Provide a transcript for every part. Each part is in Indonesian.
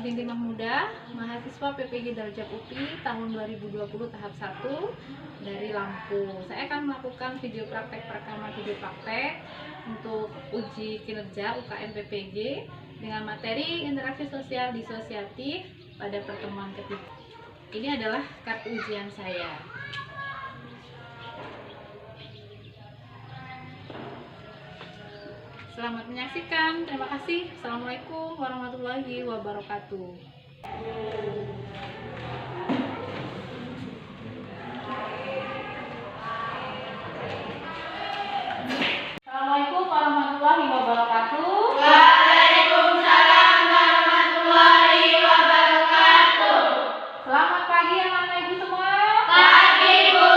Binti Mahmuda, mahasiswa PPG Darjat UPI tahun 2020 tahap 1 dari Lampung. Saya akan melakukan video praktek perekaman video praktek untuk uji kinerja UKM PPG dengan materi interaksi sosial disosiatif pada pertemuan ketiga. Ini adalah kartu ujian saya. Selamat menyaksikan. Terima kasih. Assalamualaikum warahmatullahi wabarakatuh. Assalamualaikum warahmatullahi wabarakatuh. Waalaikumsalam warahmatullahi wabarakatuh. Selamat pagi anak-anak ibu semua. Pagi, Bu.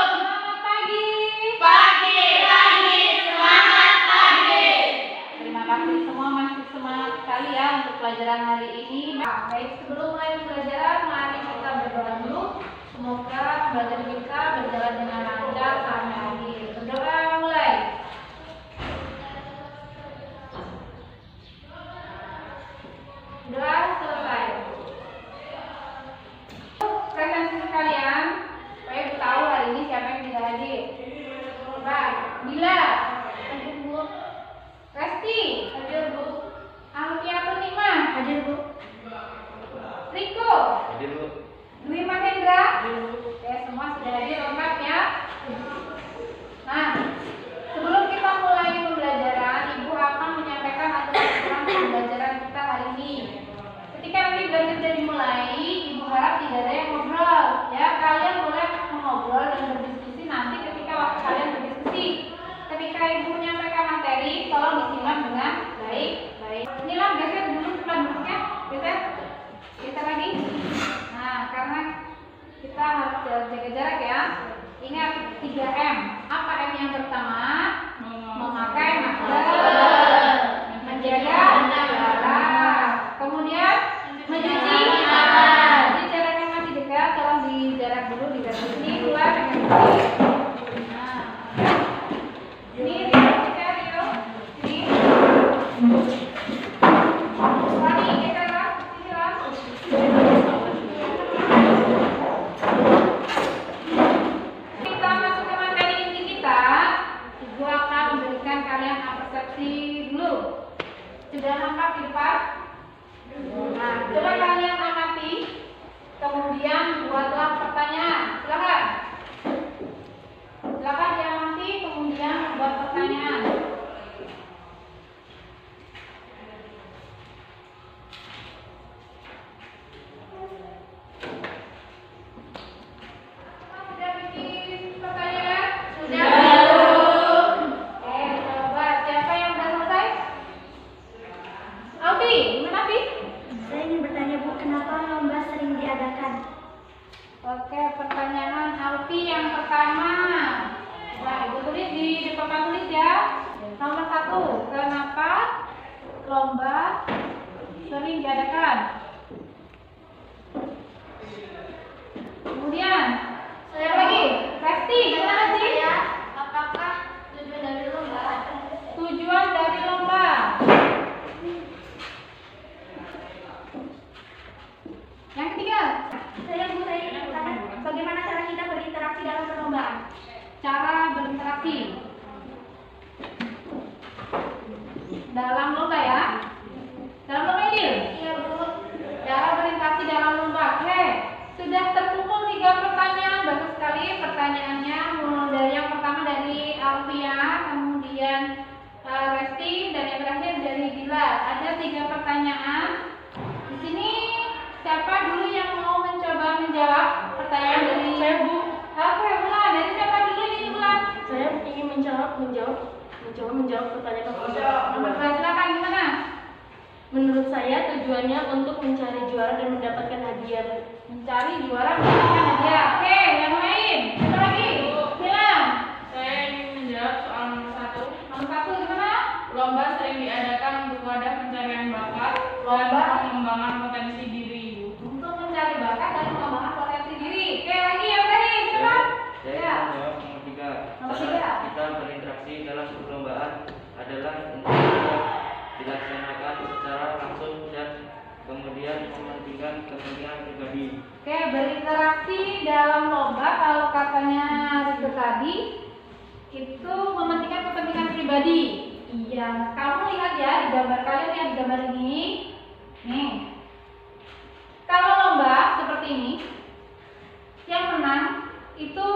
Selamat pagi. Pagi, semangat pagi. Terima kasih semua, masih semangat sekali ya untuk pelajaran hari ini. Baik, sebelum mulai pelajaran, mari kita berdoa dulu. Semoga pelajaran kita berjalan dengan lancar sampai akhir. Berdoa mulai. Doa selesai. Presensi sekalian, supaya ibu tahu hari ini siapa yang tidak hadir. Baik, Bila. Hadir, Bu. Resti. Hadir, Bu. Alfia Purnima. Hadir, Bu. Riko. Hadir, Bu. Dwi Mahendra. Hadir, Bu. Oke, semua sudah hadir lengkap ya. Nah, sebelum kita mulai pembelajaran, Ibu akan menyampaikan aturan pembelajaran kita hari ini. Ketika nanti belajar dari mulai, Ibu harap tidak ada yang ngobrol. Ya, kalian boleh mengobrol dan berdiskusi nanti ketika waktu kalian berdiskusi. Ketika Ibu menyampaikan materi, tolong disimak dengan baik-baik. Inilah geser dulu tempat duduknya, geser lagi. Nah, karena kita harus jaga jarak ya. Ingat 3M. Apa M yang pertama? Memakai masker, menjaga jarak. Kemudian mencuci tangan. Jadi jaraknya masih dekat, tolong di jarak dulu di garis ini keluar dengan baik. Nah, ini kita Rio, ini. Wani, kita lah, sini lah. Kita masuk ke materi inti kita. Ibu akan memberikan kalian persepsi dulu. Sudah lengkap di depan? Nah, coba kalian amati, kemudian buatlah pertanyaan. Silakan. Silakan diamati, kemudian buat pertanyaan. Sudah bikin pertanyaan? Sudah, Bu. Coba siapa yang sudah selesai? Alfi, gimana Alfi? Saya ingin bertanya, Bu, kenapa lomba sering diadakan? Oke, pertanyaan Alfi yang pertama. Nah, Ibu tulis di papan tulis ya. Nomor 1, kenapa lomba sering diadakan? Kemudian, saya lagi. Resti, gimana Resti? Apakah tujuan dari lomba? Tujuan dari lomba. Yang ketiga, Saya ingin bertanya, bagaimana cara kita berinteraksi dalam perlombaan? cara berinteraksi dalam lomba ya. Dalam lomba ini? Iya, Bu. Cara berinteraksi dalam lomba. Oke, sudah terkumpul 3 pertanyaan. Bagus sekali pertanyaannya. Mulai dari yang pertama dari Alfia, kemudian Resti, dan yang terakhir dari Bila. Ada 3 pertanyaan. Di sini siapa dulu yang mau mencoba menjawab pertanyaan dari? Saya, Bu. Oke, Bulan. Dari siapa dulu ini Bulan? Saya ingin menjawab pertanyaan Nomor 2, silakan gimana? Menurut saya tujuannya untuk mencari juara dan mendapatkan hadiah. Mencari juara, mendapatkan hadiah. Oke, yang lain. Siapa lagi? Bilang. Saya ingin menjawab soal nomor 1. Nomor 1 gimana? Lomba sering diadakan untuk wadah pencarian bakat dan pengembangan potensi diri. Untuk mencari bakat dan pengembangan potensi diri. Oke, lagi yang tadi siapa? Saya Ya. menjawab nomor 3. Nomor Cara 3. kita berinteraksi dalam perlombaan adalah untuk dilaksanakan secara langsung dan kemudian berinteraksi dalam lomba kalau katanya Rika tadi itu mementingkan kepentingan pribadi. Iya, kamu lihat ya di gambar kalian, lihat di gambar ini. Nih, kalau lomba seperti ini, yang menang itu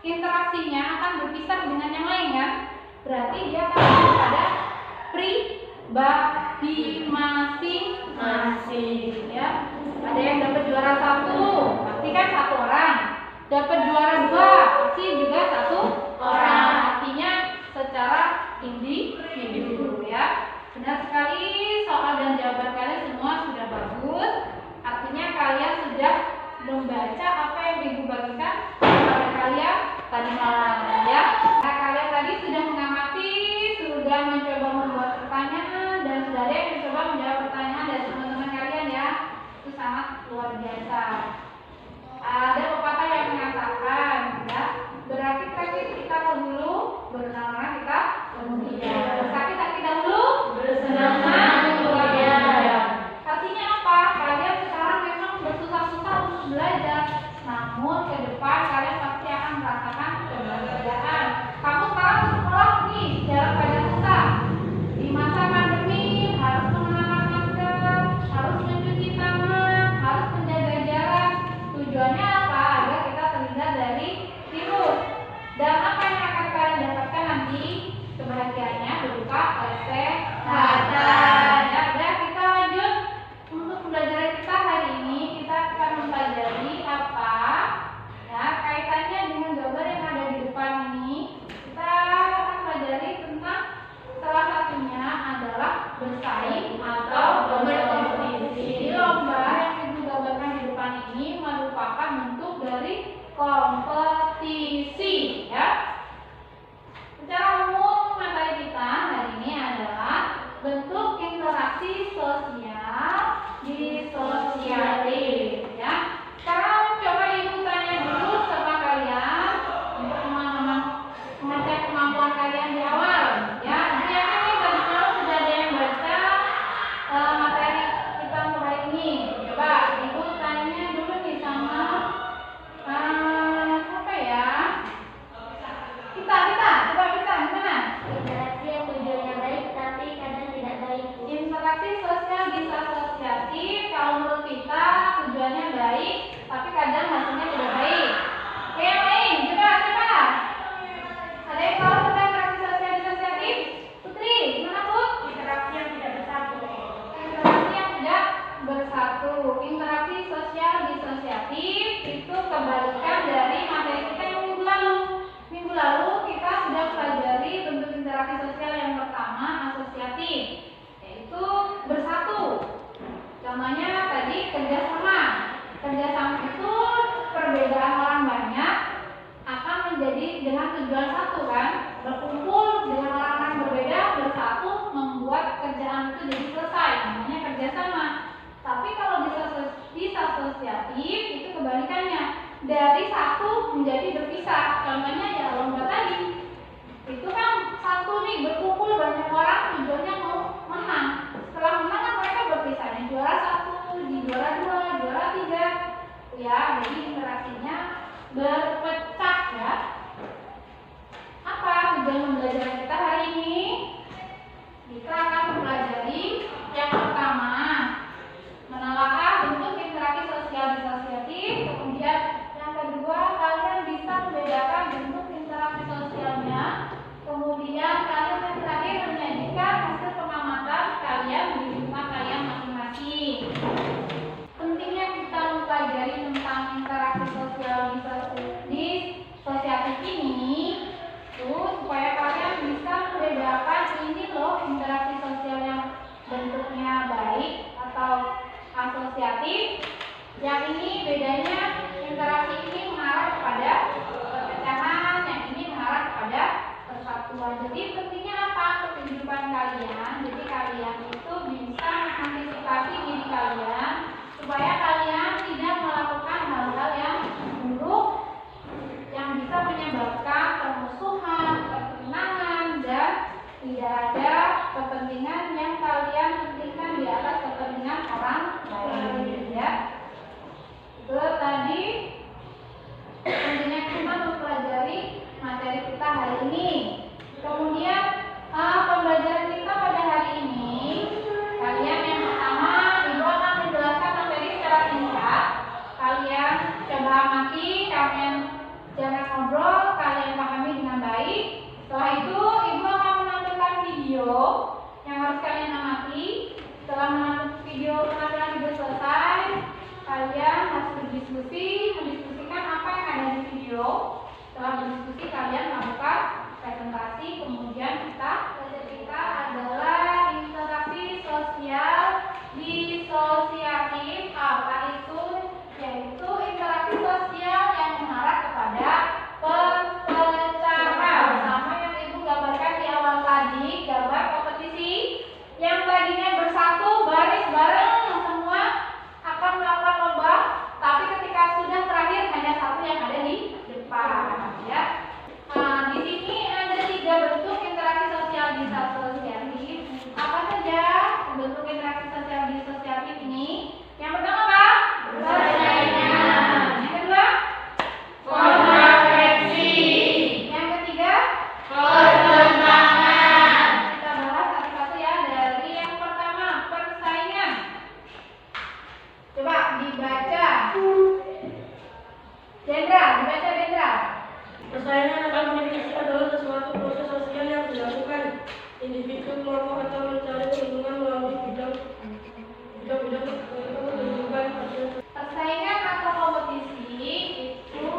interaksinya akan berpisah dengan yang lain kan? Berarti dia akan masuk pada pribadi masing-masing ya. Ada yang dapat juara 1, pasti kan 1 orang. Dapat juara 2, pasti juga 1 orang. Artinya secara individu ya. Benar sekali, soal dan jawaban kalian semua sudah bagus. Artinya kalian sudah membaca apa yang Ibu bagikan kepada kalian tadi malam ya. Nah, kalian tadi sudah mengamati, sudah mencoba membuat pertanyaan, dan sudah ada yang mencoba menjawab pertanyaan dari teman-teman kalian ya. Itu sangat luar biasa. Ada pepatah yang mengatakan ya, berakit-rakit kita dahulu, berenang-renang kita kemudian. Bersakit-sakit dahulu, bersenang-senang kemudian. Artinya apa? Kalian sekarang memang bersusah-susah untuk belajar, namun ke depan kalian pasti akan merasakan kebahagiaan. Kamu sekarang ke sekolah nih, jalan pada susah. Di masa pandemi harus mengenakan masker, harus mencuci tangan, harus menjaga jarak. Tujuannya apa? Agar kita terhindar dari virus. Dan apa yang akan kalian dapatkan nanti? Kebahagiaannya berupa kesehatan. Ya, udah kita lanjut untuk pembelajaran kita hari ini. Kita akan mempelajari apa? Ya, kaitannya dengan gambar yang ada di depan ini. Kita akan pelajari tentang salah satunya adalah bersaing atau berkompetisi. Lomba yang Ibu gambarkan di depan ini merupakan bentuk dari kompetisi ya. Secara umum materi kita hari ini adalah bentuk interaksi sosial disosiatif ya. Sekarang coba Ibu tanya dulu sama kalian untuk teman-teman mengecek kemampuan kalian di awal ya. Ibu yakin nih tadi malam sudah ada yang baca materi kita untuk hari ini. Coba Ibu tanya dulu nih sama siapa ya? Kita coba kita gimana? Interaksi yang tujuannya baik tapi kadang tidak baik. Interaksi sosial disosiatif kalau menurut kita tujuannya baik tapi kadang hasilnya tidak baik. Oke, yang lain coba siapa? Ada yang tahu tentang interaksi sosial disosiatif? Putri, gimana Put? Interaksi yang tidak bersatu. Interaksi yang tidak bersatu. Interaksi sosial disosiatif itu kebalikan dari materi kita yang minggu lalu. Minggu lalu kita sudah pelajari bentuk interaksi sosial yang pertama, asosiatif, yaitu bersatu. Contohnya tadi kerjasama. Kerjasama itu perbedaan orang banyak akan menjadi dengan tujuan satu kan, berkumpul dengan orang-orang berbeda bersatu membuat kerjaan itu jadi selesai, namanya kerjasama. Tapi kalau disosiatif itu kebalikannya, dari satu menjadi berpisah. Contohnya ya lomba tadi, itu kan satu nih berkumpul banyak orang tujuannya mau menang. Setelah menang kan mereka berpisah, nih juara 1, di juara 2, juara 3 ya. Jadi interaksinya berpecah ya. Apa tujuan pembelajaran kita hari ini? Kita akan mempelajari yang pertama, menelaah bentuk interaksi sosial disosiatif. Kemudian yang kedua, kalian bisa membedakan bentuk interaksi sosialnya. Kemudian kalian yang terakhir menyajikan hasil pengamatan kalian di rumah kalian masing-masing. Pentingnya kita mempelajari tentang interaksi sosial disosiatif ini supaya kalian bisa membedakan ini loh interaksi sosial yang bentuknya baik atau asosiatif. Yang ini bedanya, interaksi ini mengarah kepada perpecahan, yang ini mengarah kepada persatuan. Jadi pentingnya apa untuk kehidupan kalian? Jadi kalian itu bisa mengantisipasi diri kalian supaya kalian tidak melakukan hal-hal yang buruk yang bisa menyebabkan permusuhan, pertentangan, dan tidak ada kepentingan yang kalian pentingkan di atas kepentingan orang lain ya. Itu tadi kompetisi kalian melakukan presentasi, kemudian kita ketiga adalah interaksi sosial disosiatif. Apa itu? Yaitu interaksi sosial yang mengarah kepada perpecahan. Sama yang ibu gambarkan di awal tadi, gambar kompetisi yang tadinya bersatu baris bareng semua akan melakukan lomba, tapi ketika sudah terakhir hanya satu yang ada di depan, ya. Nah, di sini ada 3 bentuk interaksi sosial disosiatif. Apa saja bentuk interaksi sosial disosiatif ini? Yang pertama apa? Persaingan. Yang kedua? Kontraversi. Yang ketiga? Pertentangan. Kita bahas satu-satu ya. Dari yang pertama, persaingan. Coba dibaca. Dendra, dibaca Dendra. Persaingan atau kompetisi adalah sesuatu proses sosial yang dilakukan individu, kelompok atau mencari keuntungan melalui bidang-bidang kehidupan. Persaingan atau kompetisi itu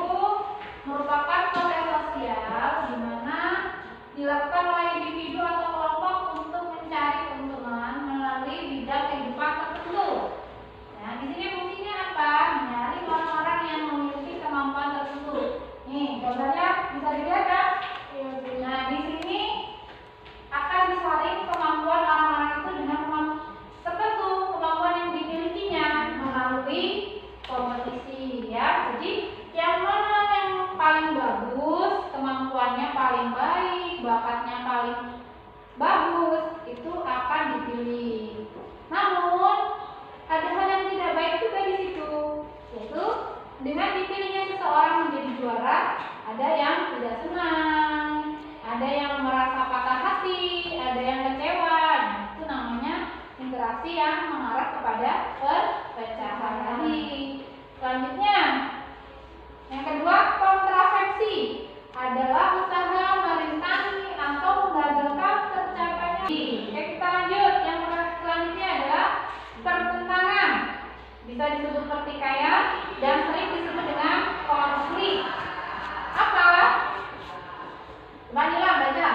merupakan proses sosial di mana dilakukan oleh individu atau kelompok untuk mencari keuntungan melalui bidang kehidupan tertentu. Nah, di sini fungsinya apa? Mencari orang-orang yang memiliki kemampuan tertentu. Nih, gambarnya bisa dilihat kan? Nah, di sini akan disaring kemampuan orang-orang itu dengan kemampuan yang dimilikinya melalui kompetisi, ya. Jadi yang mana yang paling bagus, kemampuannya paling baik, bakatnya paling bagus, itu akan dipilih. Namun ada hal yang tidak baik juga di situ, yaitu dengan dipilihnya seseorang menjadi juara, ada yang tidak senang, ada yang merasa patah hati, ada yang kecewa. Nah, itu namanya interaksi yang mengarah kepada perpecahan tadi. Selanjutnya, yang kedua, kontraversi adalah usaha merintangi atau menggagalkan tercapainya. Oke, kita lanjut. Yang selanjutnya adalah pertentangan. Bisa disebut pertikaian dan sering disebut dengan konflik. Apa? Coba baca.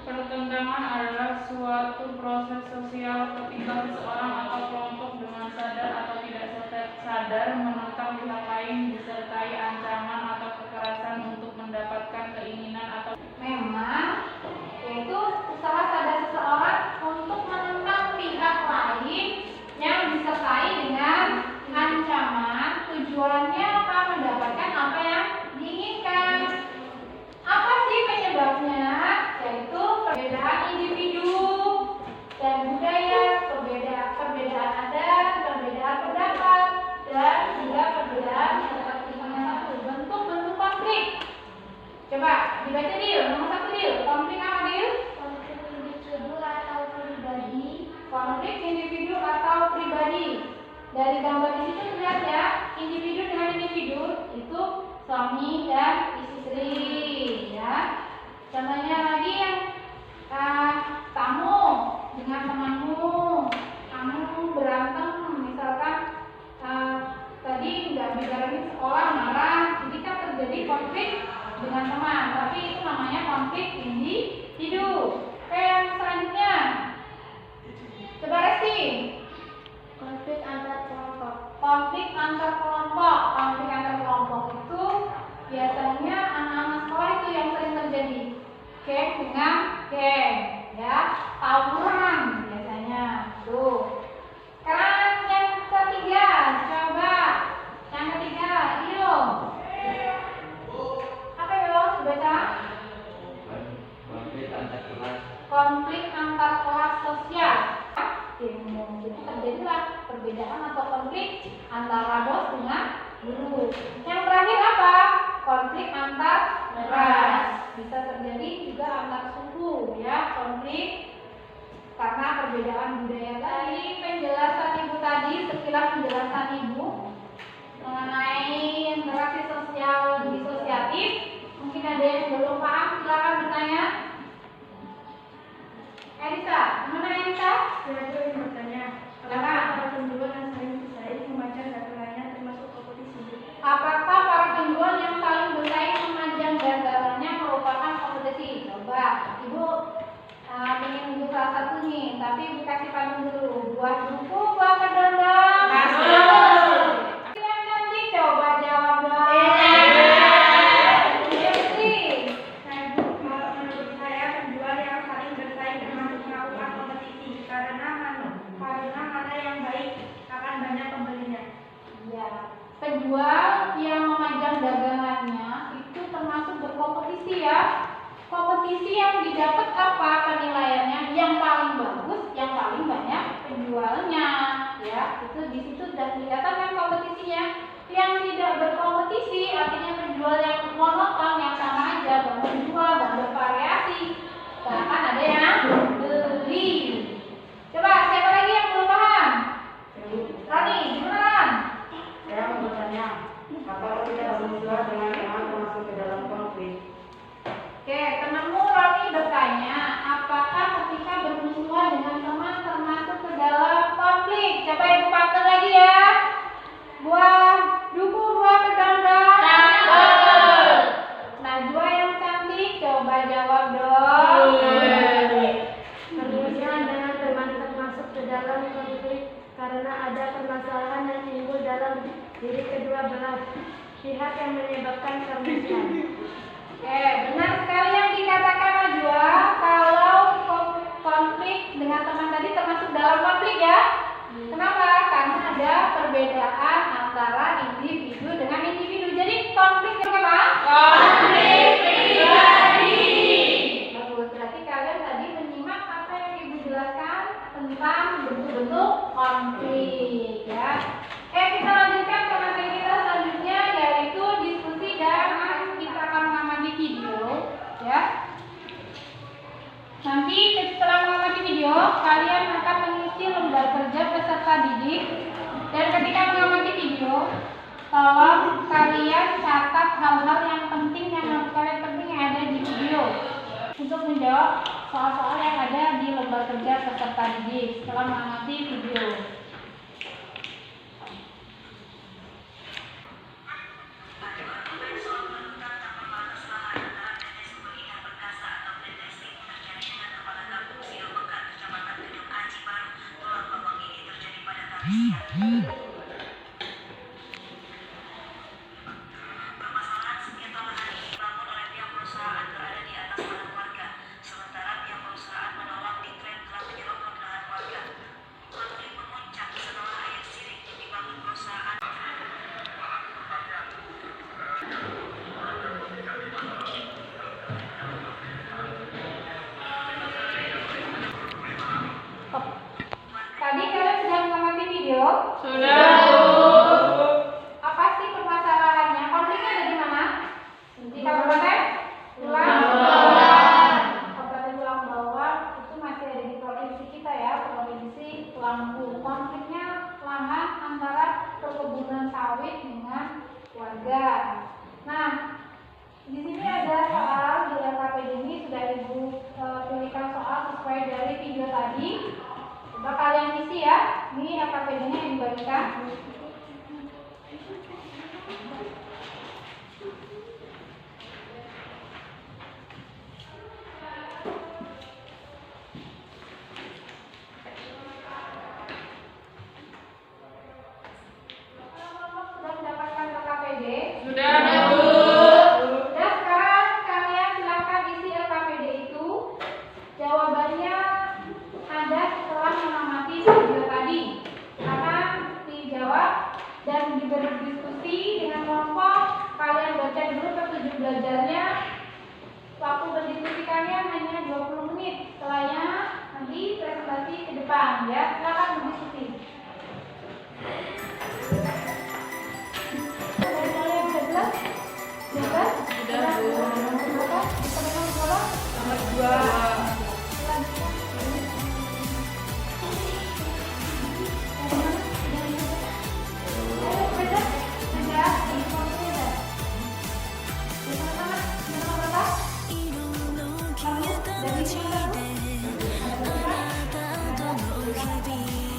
Pertentangan adalah suatu proses sosial ketika seseorang atau kelompok dengan sadar atau tidak sadar menentang pihak lain disertai ancaman atau kekerasan untuk mendapatkan keinginan atau Memang yaitu usaha sadar seseorang untuk menentang pihak lain yang disertai dengan ancaman. Tujuannya akan mendapatkan apa yang diinginkan. Apa sih penyebabnya? Yaitu perbedaan individu dan budaya, perbedaan adat, perbedaan pendapat, dan juga perbedaan kepentingan bentuk-bentuk konflik. Coba dibaca Dil, nomor 1 Dil. Konflik apa Dil? Konflik individu atau pribadi. Konflik individu atau pribadi. Dari gambar di situ terlihat ya, individu dengan individu itu suami dan istri, ya. Contohnya lagi yang kamu dengan temanmu, kamu berantem, misalkan tadi nggak bicarain sekolah marah, jadi kan terjadi konflik dengan teman, tapi itu namanya konflik individu. Oke, yang selanjutnya, coba Resti. Konflik antar kelompok. Konflik antar kelompok. Konflik antar kelompok itu biasanya anak-anak sekolah itu yang sering terjadi. Geng dengan geng, ya, tawuran biasanya. Tuh. Sekarang yang ketiga, coba yang ketiga, Rio. Apa Rio? Baca. Konflik antar kelas. Konflik antar kelas sosial. Jadi terjadilah perbedaan atau konflik antara bos dengan guru. Yang terakhir apa? Konflik antar ras. Bisa terjadi juga antar suku, ya, konflik karena perbedaan budaya tadi. Penjelasan ibu tadi, sekilas penjelasan ibu mengenai interaksi sosial disosiatif. Mungkin ada yang belum paham, silakan bertanya. Elisa, gimana Elisa? Saya ingin bertanya, Silakan. para penjual yang saling bersaing memajang dagangannya termasuk kompetisi? Apakah para penjual yang saling bersaing memajang Ya. Penjual yang memajang dagangannya itu termasuk berkompetisi ya. Kompetisi yang didapat apa penilaiannya? Yang paling bagus, yang paling banyak penjualnya. Ya, itu di situ sudah kelihatan kan kompetisinya. Yang tidak berkompetisi artinya penjual yang monoton, yang sama aja, gak menjual, gak bervariasi. Gak akan ada yang beli. Coba siapa lagi yang belum paham? Rani, gimana Ran? Saya mau bertanya, apakah tidak bermusuhan dengan teman termasuk ke dalam konflik? Oke, temanmu Rani bertanya, apakah ketika bermusuhan dengan teman termasuk ke dalam konflik? Siapa yang partner lagi ya? Buah duku, buah kedondong. Najwa yang cantik, coba jawab dong. Permusuhan dengan teman termasuk ke dalam konflik karena ada permasalahan yang timbul dalam diri kedua belah pihak yang menyebabkan permusuhan. Benar sekali yang dikatakan Najwa. Kalau konflik dengan teman tadi termasuk dalam konflik ya. Kenapa? Karena ada perbedaan antara individu dengan individu. Jadi konflik itu apa? Konflik pribadi. Bagus. Berarti kalian tadi menyimak apa yang Ibu jelaskan tentang bentuk-bentuk konflik ya. Kita lanjutkan ke materi kita selanjutnya, yaitu diskusi dan kita akan mengamati video ya. Nanti setelah mengamati video, kalian akan mengisi lembar kerja peserta didik. Dan ketika mengamati video, tolong kalian catat hal-hal yang penting, yang menurut kalian penting yang ada di video untuk menjawab soal-soal yang ada di lembar kerja peserta didik setelah mengamati video. Permasalahan sengketa lahan ini dibangun oleh pihak perusahaan berada di atas tanah warga, sementara pihak perusahaan menolak diklaim telah menyerobot lahan warga. Konflik memuncak setelah air sirik dibangun perusahaan. Tadi kalian sudah mengamati video? Sudah. Apa sih permasalahannya? Konfliknya ada di mana? Di Kabupaten Tulang Bawang. Kabupaten Tulang Bawang itu masih ada di provinsi kita ya, provinsi Lampung. Konfliknya lahan antara perkebunan sawit dengan warga. Nah, di sini ada soal di LKPD ini sudah Ibu pilihkan soal sesuai dari video tadi. Coba kalian isi ya. Ini LKPD-nya yang dibagikan. Sudah mendapatkan LKPD? Sudah. Sudah, sekarang kalian silakan isi LKPD itu. Jawabannya ada setelah mengamati video tadi. Akan dijawab dan berdiskusi dengan kelompok. Kalian baca dulu petunjuk belajarnya. Waktu berdiskusi kalian hanya 20 menit. Setelahnya nanti presentasi ke depan ya. Silakan berdiskusi. Dari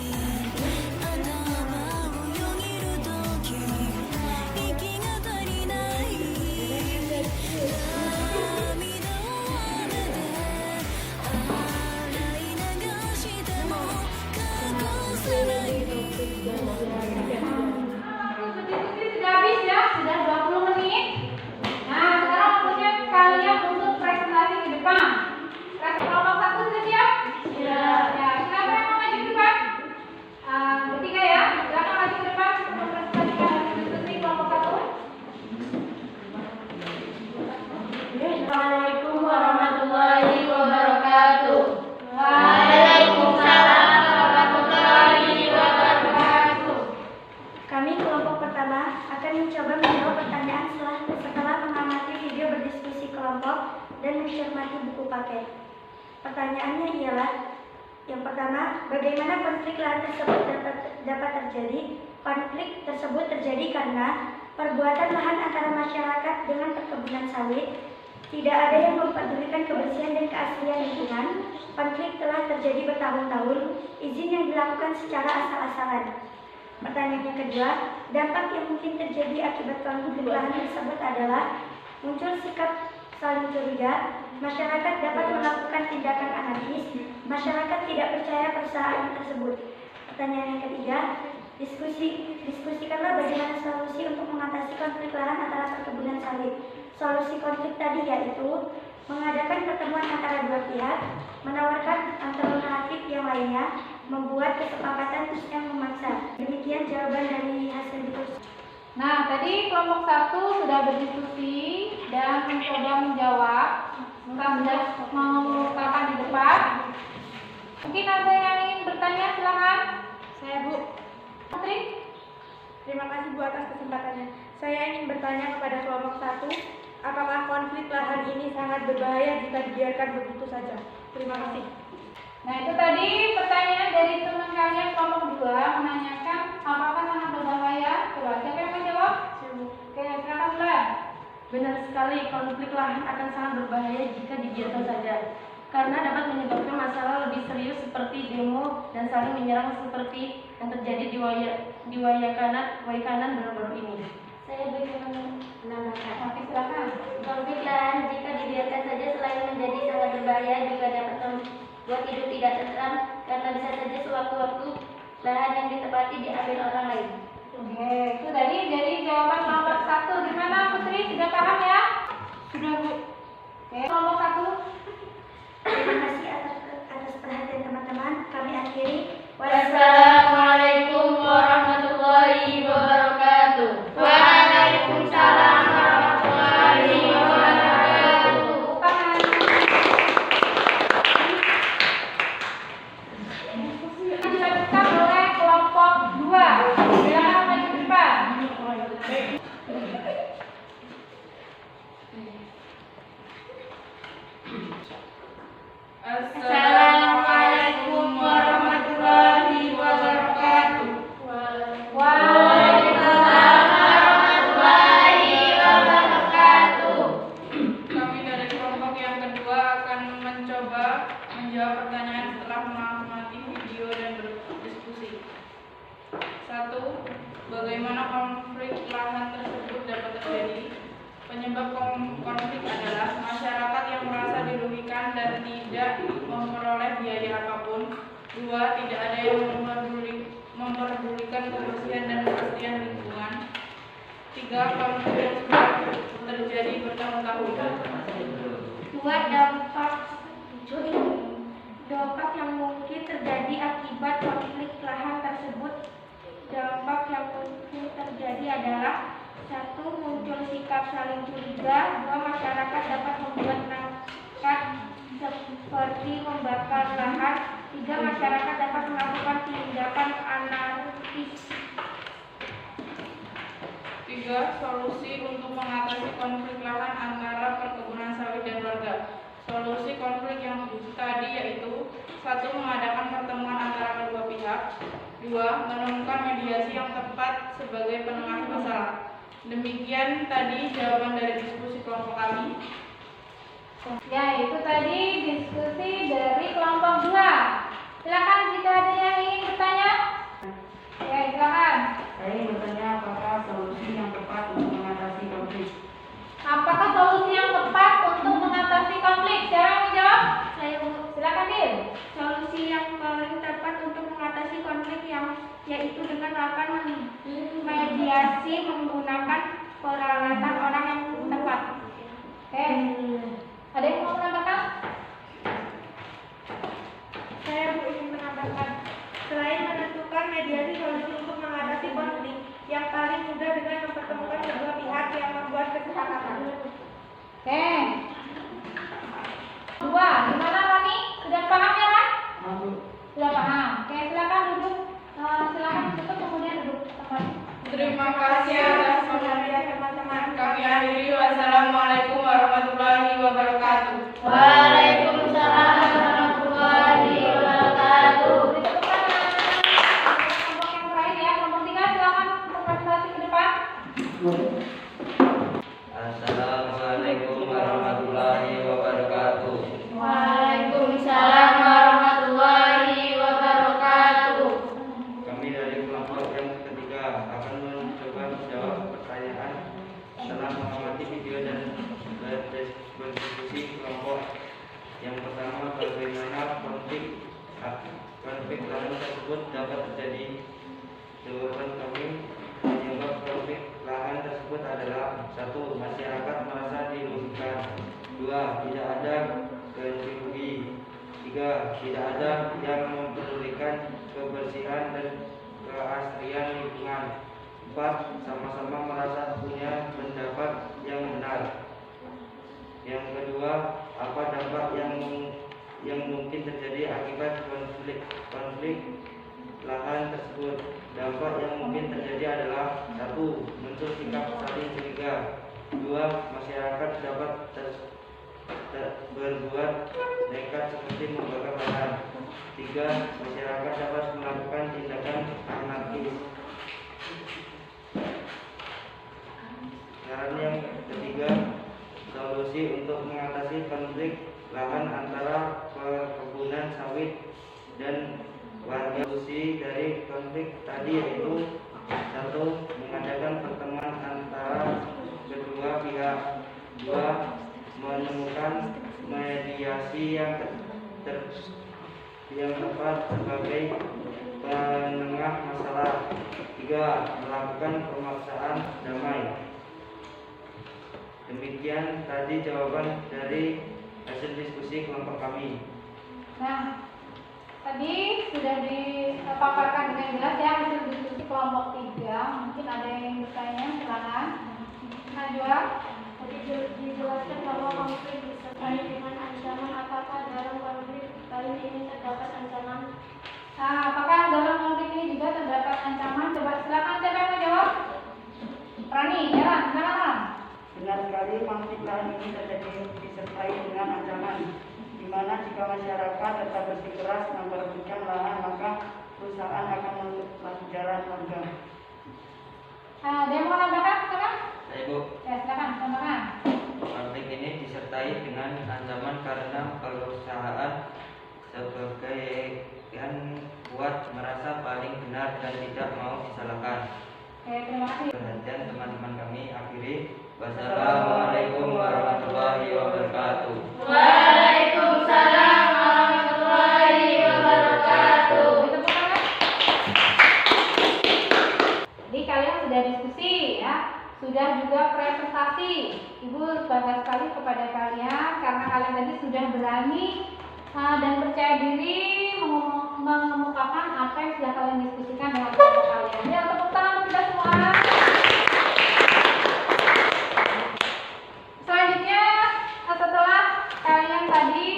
Pertanyaannya ialah, yang pertama, bagaimana konflik lahan tersebut dapat terjadi? Konflik tersebut terjadi karena perbuatan lahan antara masyarakat dengan perkebunan sawit. Tidak ada yang mempedulikan kebersihan dan keaslian lingkungan. Konflik telah terjadi bertahun-tahun. Izin yang dilakukan secara asal-asalan. Pertanyaan yang kedua, dampak yang mungkin terjadi akibat konflik lahan tersebut adalah muncul sikap saling curiga, masyarakat dapat melakukan tindakan anarkis, masyarakat tidak percaya perusahaan tersebut. Pertanyaan yang ketiga, diskusikanlah bagaimana solusi untuk mengatasi konflik lahan antara perkebunan sawit. Solusi konflik tadi yaitu mengadakan pertemuan antara dua pihak, menawarkan alternatif yang lainnya, membuat kesepakatan yang memaksa. Demikian jawaban dari hasil diskusi. Nah, tadi kelompok 1 sudah berdiskusi dan mencoba menjawab. Sudah mengumumkan di depan. Mungkin ada yang ingin bertanya, silakan. Saya Bu. Putri. Terima kasih Bu atas kesempatannya. Saya ingin bertanya kepada kelompok 1, apakah konflik lahan ini sangat berbahaya jika dibiarkan begitu saja? Terima kasih. Nah, itu tadi pertanyaan dari teman kalian kelompok 2 menanyakan apakah sangat berbahaya. Coba siapa yang menjawab? Oke, silakan Bulan. Benar sekali, konflik lahan akan sangat berbahaya jika dibiarkan saja. Karena dapat menyebabkan masalah lebih serius seperti demo dan saling menyerang seperti yang terjadi di Waikanan baru-baru ini. Saya ingin menambahkan. Oke, silakan. Konflik lahan jika dibiarkan saja selain menjadi sangat berbahaya juga dapat membuat hidup tidak tentram karena bisa saja sewaktu-waktu lahan yang ditempati diambil orang lain. Oke, itu tadi dari jawaban kelompok 1. Gimana Putri? Sudah paham ya? Sudah Bu. Oke, kelompok 1. Terima kasih atas perhatian teman-teman. Kami akhiri. Wassalamualaikum warahmatullahi wabarakatuh. Waalaikumsalam warahmatullahi wabarakatuh. Dilanjutkan oleh kelompok 2. Silakan maju ke depan. Assalamualaikum warahmatullahi wabarakatuh. Waalaikumsalam warahmatullahi wabarakatuh. Kami dari kelompok yang kedua akan mencoba menjawab pertanyaan setelah mengamati video dan berdiskusi. 1. Bagaimana konflik lahan tersebut dapat terjadi? Penyebab konflik adalah masyarakat yang merasa dirugikan dan tidak memperoleh biaya apapun. 2. Tidak ada yang memperdulikan kebersihan dan keaslian lingkungan. 3. Konflik tersebut terjadi bertahun-tahun. 2. Dampak yang mungkin terjadi akibat konflik lahan tersebut. Dampak yang mungkin terjadi adalah 1. Muncul sikap saling curiga. 2. Masyarakat dapat membuat nekat seperti membakar lahan. 3. Masyarakat dapat melakukan tindakan anarkis. 3. Solusi untuk mengatasi konflik lahan antara perkebunan sawit dan warga. Solusi konflik yang tadi yaitu 1. Mengadakan pertemuan antara kedua pihak. 2. Menemukan mediasi yang tepat sebagai penengah masalah. Demikian tadi jawaban dari diskusi kelompok kami. Ya, itu tadi diskusi dari kelompok 2. Silakan jika ada yang ingin bertanya. Ya, silakan. Saya ingin bertanya apakah solusi yang tepat untuk mengatasi konflik? Apakah solusi yang tepat untuk mengatasi konflik? Siapa yang menjawab? Saya Silakan, Din. Solusi yang paling tepat untuk mengatasi konflik yaitu dengan melakukan mediasi menggunakan peralatan orang yang tepat. Oke. Ada yang mau menambahkan? Saya ingin menambahkan, selain menentukan mediasi solusi untuk mengatasi konflik, yang paling mudah dengan mempertemukan kedua pihak yang membuat kesepakatan. Oke. 2. Gimana Rani? Sudah paham ya, Ran? Sudah paham. Oke, silakan duduk. Silakan tutup kemudian duduk tempat. Terima kasih atas perhatian teman-teman. kami akhiri. Wassalamualaikum warahmatullahi wabarakatuh. Waalaikumsalam warahmatullahi Assalamualaikum warahmatullahi wabarakatuh. Waalaikumsalam warahmatullahi wabarakatuh. Kami dari kelompok yang ketiga akan mencoba menjawab pertanyaan setelah mengamati video dan berdiskusi kelompok. Yang pertama, bagaimana konflik lahan tersebut dapat terjadi? Jawaban kami, penyebab konflik lahan tersebut adalah: 1. Masyarakat merasa dirugikan. 2. Tidak ada ganti rugi. 3. Tidak ada yang mempedulikan kebersihan dan keaslian lingkungan. 4. Sama-sama merasa punya pendapat yang benar. Yang kedua, apa dampak yang mungkin terjadi akibat konflik lahan tersebut? Dampak yang mungkin terjadi adalah: 1. Muncul sikap saling curiga. 2. Masyarakat dapat berbuat nekat seperti membakar lahan. 3. Masyarakat dapat melakukan tindakan anarkis. Saran yang ketiga, solusi untuk mengatasi konflik lahan antara perkebunan sawit dan warga. Solusi dari konflik tadi yaitu: 1. Mengadakan pertemuan antara kedua pihak. 2. Menemukan mediasi yang tepat sebagai penengah masalah. 3. Melakukan pemaksaan damai. Demikian tadi jawaban dari hasil diskusi kelompok kami. Nah, tadi sudah dipaparkan dengan jelas ya hasil diskusi kelompok 3. Mungkin ada yang bertanya, silakan. Najwa. Tadi dijelaskan bahwa konflik disertai dengan ancaman. Apakah dalam konflik kali ini terdapat ancaman? Nah, apakah dalam konflik ini juga terdapat ancaman? Coba silakan siapa yang menjawab? Rani, Heran, silakan. Benar sekali, konflik lahan ini disertai dengan ancaman, di mana jika masyarakat tetap bersikeras memperebutkan lahan, maka perusahaan akan menutup jalan warga. Ada yang mau menambahkan, silakan? Saya Bu, Ya, silakan, tambahkan. konflik ini disertai dengan ancaman karena perusahaan sebagian kuat merasa paling benar dan tidak mau disalahkan. Oke, terima kasih. Perhatian teman-teman kami akhiri. Wassalamualaikum warahmatullahi wabarakatuh. Waalaikumsalam warahmatullahi wabarakatuh. Ditepuk tangan. Jadi kalian sudah diskusi ya, sudah juga presentasi. Ibu bangga sekali kepada kalian karena kalian tadi sudah berani dan percaya diri mengemukakan apa yang sudah kalian diskusikan dengan kelompok kalian. Ya, tepuk tangan untuk kita semua. Selanjutnya, setelah kalian tadi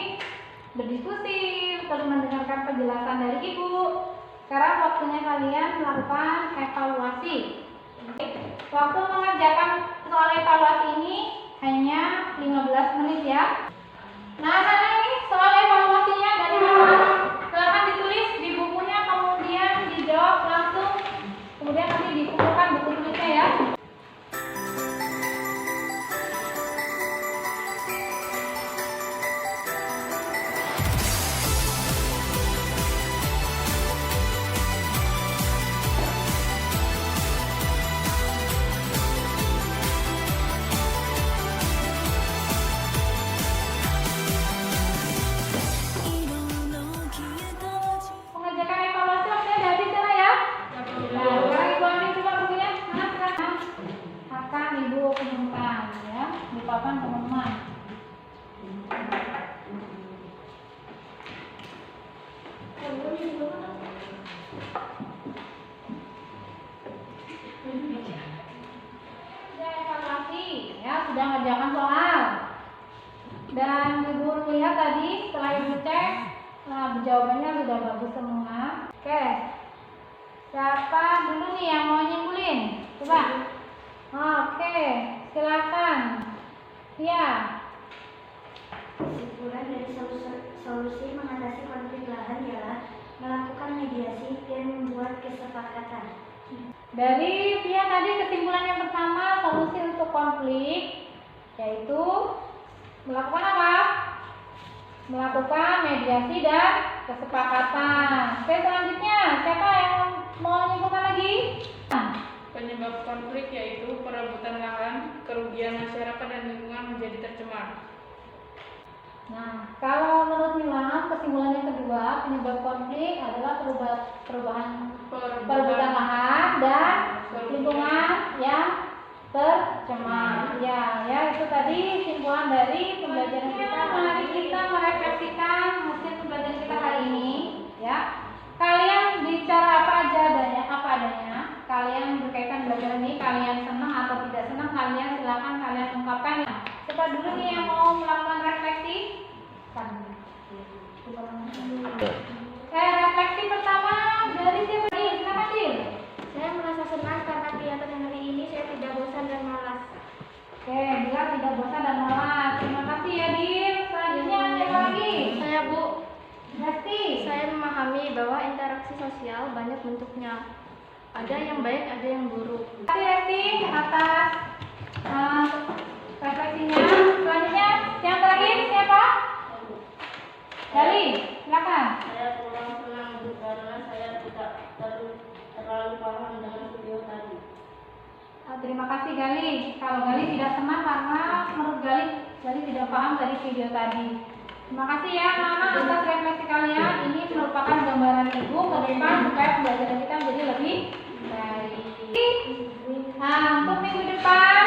berdiskusi, terus mendengarkan penjelasan dari Ibu, sekarang waktunya kalian melakukan evaluasi. Waktu mengerjakan soal evaluasi ini hanya 15 menit ya. Nah, ini soal evaluasinya dari mana? Silahkan ditulis di bukunya, kemudian dijawab langsung, kemudian nanti dikumpulkan buku tulisnya ya. Mengerjakan evaluasi waktunya udah habis sana ya. Nah, sekarang Ibu ambil coba bukunya. Mana sekarang? Akan Ibu umumkan ya di papan pengumuman. Sudah evaluasi ya, sudah mengerjakan soal. Dan Ibu lihat tadi setelah Ibu cek, nah jawabannya sudah bagus semua. Oke, siapa dulu nih yang mau nyimpulin? Coba. Oke, silakan. Ya. Kesimpulan dari solusi mengatasi konflik lahan ialah melakukan mediasi dan membuat kesepakatan. Dari Pia tadi kesimpulan yang pertama, solusi untuk konflik yaitu melakukan apa? Melakukan mediasi dan kesepakatan. Oke, selanjutnya siapa yang mau menyimpulkan lagi? Penyebab konflik yaitu perebutan lahan, kerugian masyarakat dan lingkungan menjadi tercemar. Nah, kalau menurut Milam, kesimpulan yang kedua, penyebab konflik adalah perebutan lahan dan lingkungan yang tercemar. Ya, itu tadi kesimpulan dari pembelajaran kita. Mari kita merefleksikan hasil pembelajaran kita hari ini. Ya, kalian bicara apa adanya. Kalian berkaitan belajar ini, kalian senang atau tidak senang, kalian silakan kalian ungkapkan. Siapa dulu nih yang mau melakukan refleksi? Refleksi pertama dari siapa nih? Silakan Dil. Saya merasa senang karena kegiatan hari ini saya tidak bosan dan malas. Oke, bilang tidak bosan dan malas. Terima kasih ya Dil. Selanjutnya siapa lagi? Saya Bu. Resti. Saya memahami bahwa interaksi sosial banyak bentuknya. Ada yang baik, ada yang buruk. Terima kasih Resti atas refleksinya. Selanjutnya yang terakhir siapa? Gali, silakan. Saya kurang senang karena saya tidak terlalu paham dengan video tadi. Terima kasih Gali. Kalau Gali tidak senang karena menurut Gali tidak paham dari video tadi. Terima kasih ya anak-anak atas refleksi kalian. Ini merupakan gambaran ibu ke depan supaya pembelajaran kita menjadi lebih baik. Nah, untuk minggu depan,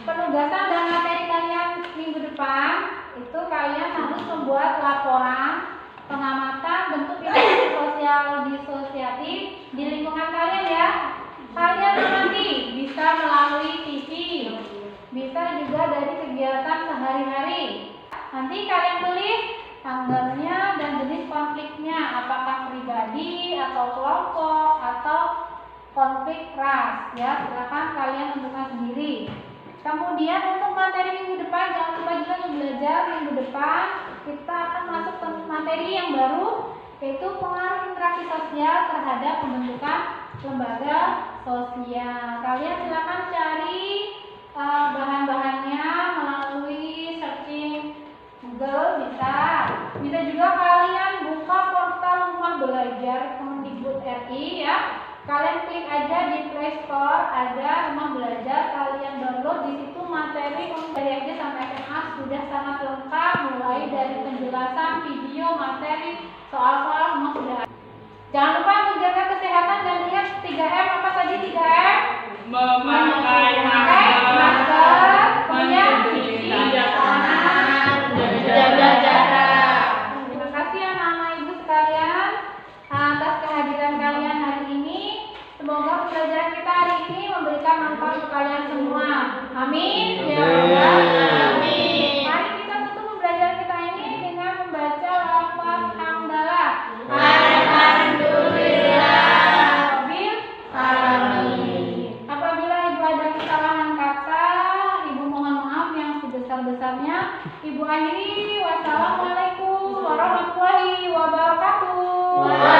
penugasan dan materi kalian minggu depan itu kalian harus membuat laporan pengamatan bentuk interaksi sosial disosiatif di lingkungan kalian ya. Kalian nanti bisa melalui TV, bisa juga dari kegiatan sehari-hari. Nanti kalian tulis tanggalnya dan jenis konfliknya, apakah pribadi atau kelompok atau konflik ras ya. Silakan kalian tentukan sendiri. Kemudian untuk materi minggu depan, jangan lupa juga untuk belajar minggu depan kita akan masuk ke materi yang baru, yaitu pengaruh interaksi sosial terhadap pembentukan lembaga sosial. Kalian silakan cari bahan-bahannya melalui searching Google bisa juga kalian buka portal rumah belajar Kemendikbud RI ya. Kalian klik aja di Play Store, ada rumah belajar, kalian download. Di situ materi dari SD sampai SMA sudah sangat lengkap, mulai dari penjelasan video, materi, soal-soal semua sudah ada. Jangan lupa untuk jaga kesehatan dan ingat 3M. Apa tadi 3M? Memakai masker, kemudian cuci tangan, jaga jarak. Terima kasih anak-anak ibu sekalian atas kehadiran kalian hari ini. Semoga pembelajaran kita hari ini memberikan manfaat untuk kalian semua. Amin. Ya Allah. Amin. Mari kita tutup pembelajaran kita ini dengan membaca lafaz hamdalah. Alhamdulillah. Amin. Apabila ibu ada kesalahan kata, ibu mohon maaf yang sebesar-besarnya. Ibu akhiri. Wassalamualaikum warahmatullahi wabarakatuh.